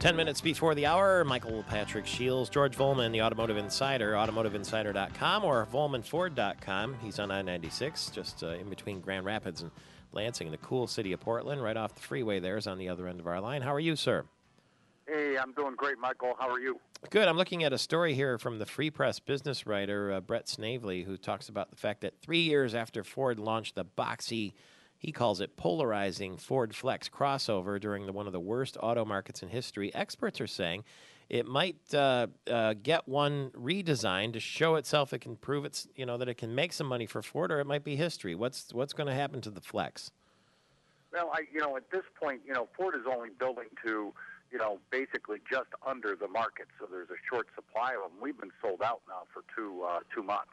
10 minutes before the hour, Michael Patrick Shields, George Vollman, the Automotive Insider, automotiveinsider.com or VollmanFord.com. He's on I-96, just in between Grand Rapids and Lansing in the cool city of Portland, right off the freeway there is on the other end of our line. How are you, sir? Hey, I'm doing great, Michael. How are you? Good. I'm looking at a story here from the Free Press business writer, Brett Snavely, who talks about the fact that 3 years after Ford launched the boxy, he calls it polarizing Ford Flex crossover during one of the worst auto markets in history, experts are saying it might get one redesigned to show itself it can prove it's that it can make some money for Ford, or it might be history. What's going to happen to the Flex? Well, at this point, Ford is only building to, basically just under the market, so there's a short supply of them. We've been sold out now for two months.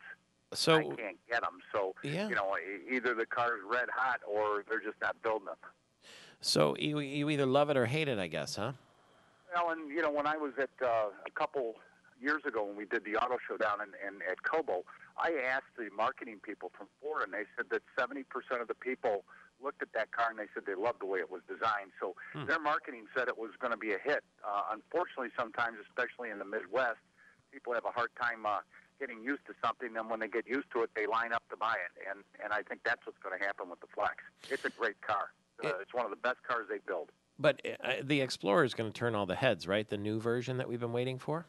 So I can't get them. So, yeah. Either the car's red hot or they're just not building them. So you either love it or hate it, I guess, huh? Well, and, when I was at a couple years ago when we did the auto show down at Cobo, I asked the marketing people from Ford, and they said that 70% of the people looked at that car and they said they loved the way it was designed. So their marketing said it was going to be a hit. Unfortunately, sometimes, especially in the Midwest, people have a hard time getting used to something, then when they get used to it, they line up to buy it. And I think that's what's going to happen with the Flex. It's a great car. It's one of the best cars they build. But the Explorer is going to turn all the heads, right? The new version that we've been waiting for?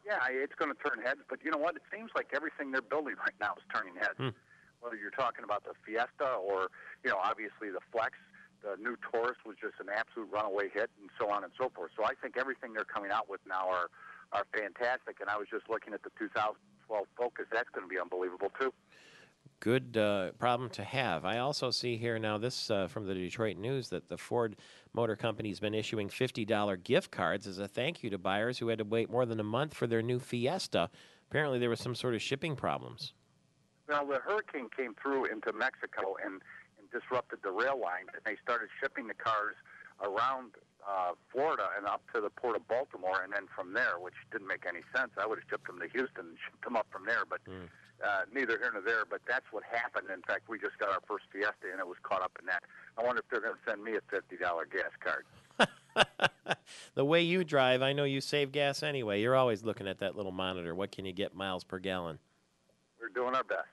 Yeah, it's going to turn heads. But you know what? It seems like everything they're building right now is turning heads. Whether you're talking about the Fiesta or, obviously the Flex, the new Taurus was just an absolute runaway hit, and so on and so forth. So I think everything they're coming out with now are fantastic. And I was just looking at the 2012 Focus. That's going to be unbelievable, too. Good problem to have. I also see here now this from the Detroit News that the Ford Motor Company has been issuing $50 gift cards as a thank you to buyers who had to wait more than a month for their new Fiesta. Apparently there was some sort of shipping problems. Well, the hurricane came through into Mexico and disrupted the rail line, and they started shipping the cars around Florida and up to the port of Baltimore, and then from there, which didn't make any sense. I would have shipped them to Houston and shipped them up from there, but neither here nor there. But that's what happened. In fact, we just got our first Fiesta, and it was caught up in that. I wonder if they're going to send me a $50 gas card. The way you drive, I know you save gas anyway. You're always looking at that little monitor. What can you get miles per gallon? We're doing our best.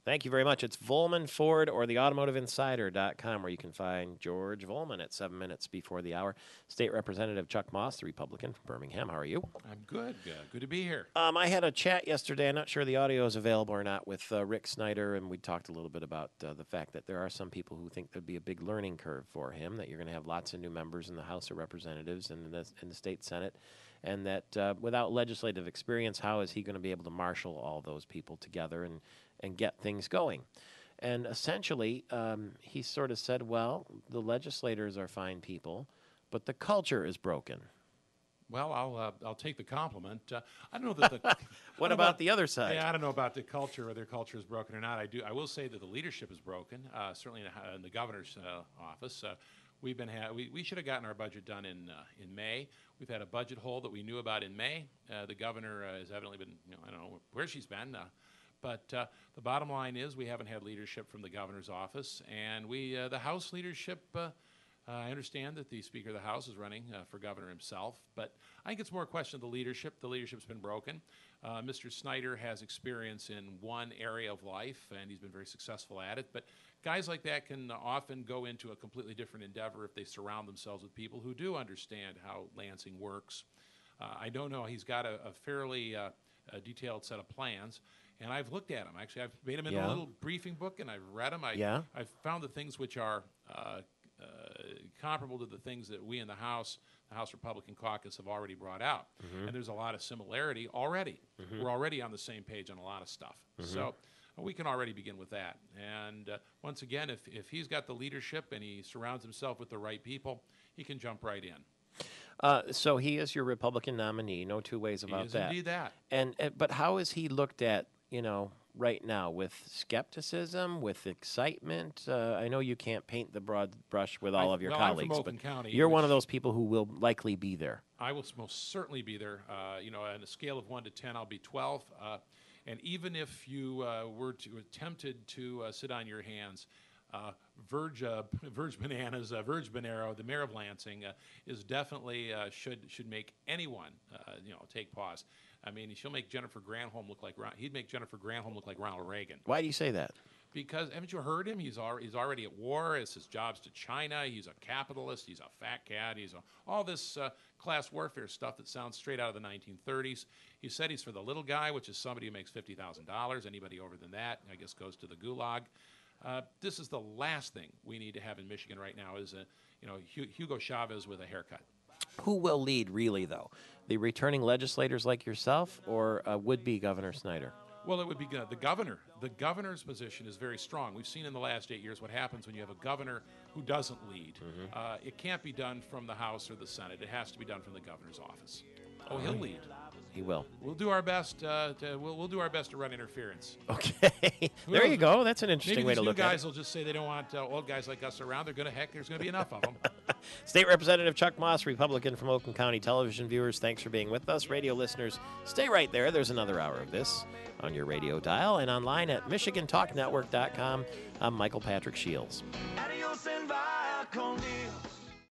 Thank you very much. It's Vollman Ford or the automotiveinsider.com where you can find George Vollman at 7 minutes before the hour. State Representative Chuck Moss, the Republican from Birmingham. How are you? I'm good. Good to be here. I had a chat yesterday. I'm not sure the audio is available or not with Rick Snyder, and we talked a little bit about the fact that there are some people who think there'd be a big learning curve for him, that you're going to have lots of new members in the House of Representatives and in the state Senate, and that without legislative experience, how is he going to be able to marshal all those people together and get things going? And essentially, he sort of said, well, the legislators are fine people, but the culture is broken. Well, I'll take the compliment. I don't know that the. What about the other side? Yeah, I don't know about the culture, whether culture is broken or not. I will say that the leadership is broken. Certainly in the governor's office, we should have gotten our budget done in May. We've had a budget hole that we knew about in May. The governor has evidently been, I don't know where she's been. But the bottom line is we haven't had leadership from the governor's office, and the House leadership. I understand that the Speaker of the House is running for governor himself, but I think it's more a question of the leadership. The leadership's been broken. Mr. Snyder has experience in one area of life, and he's been very successful at it. But guys like that can often go into a completely different endeavor if they surround themselves with people who do understand how Lansing works. I don't know. He's got a fairly detailed set of plans. And I've looked at them. Actually, I've made them in a little briefing book, and I've read them. I've found the things which are comparable to the things that we in the House Republican Caucus, have already brought out. And there's a lot of similarity already. We're already on the same page on a lot of stuff. So we can already begin with that. And once again, if he's got the leadership and he surrounds himself with the right people, he can jump right in. So he is your Republican nominee. No two ways about that. He is indeed that. But how is he looked at, right now, with skepticism, with excitement? I know you can't paint the broad brush with all of your colleagues, I'm from Oakland County, you're one of those people who will likely be there. I will most certainly be there. On a scale of 1 to 10, I'll be 12. And even if you were tempted to sit on your hands, Verge Bananas, Verge Bonero, the mayor of Lansing, is definitely should make anyone take pause. I mean, she'll make Jennifer Granholm look like he'd make Jennifer Granholm look like Ronald Reagan. Why do you say that? Because haven't you heard him? He's already at war. It's his jobs to China. He's a capitalist. He's a fat cat. All this class warfare stuff that sounds straight out of the 1930s. He said he's for the little guy, which is somebody who makes $50,000. Anybody over than that, I guess, goes to the gulag. This is the last thing we need to have in Michigan right now is Hugo Chavez with a haircut. Who will lead, really, though? The returning legislators like yourself or would-be Governor Snyder? Well, it would be the governor. The governor's position is very strong. We've seen in the last 8 years what happens when you have a governor who doesn't lead. It can't be done from the House or the Senate. It has to be done from the governor's office. Oh, he'll lead. He will. We'll do our best. We'll do our best to run interference. Okay, there you go. That's an interesting way to look at it. Maybe these new guys will just say they don't want old guys like us around. There's going to be enough of them. State Representative Chuck Moss, Republican from Oakland County. Television viewers, thanks for being with us. Radio listeners, stay right there. There's another hour of this on your radio dial and online at MichiganTalkNetwork.com. I'm Michael Patrick Shields. Adios and via con Dios.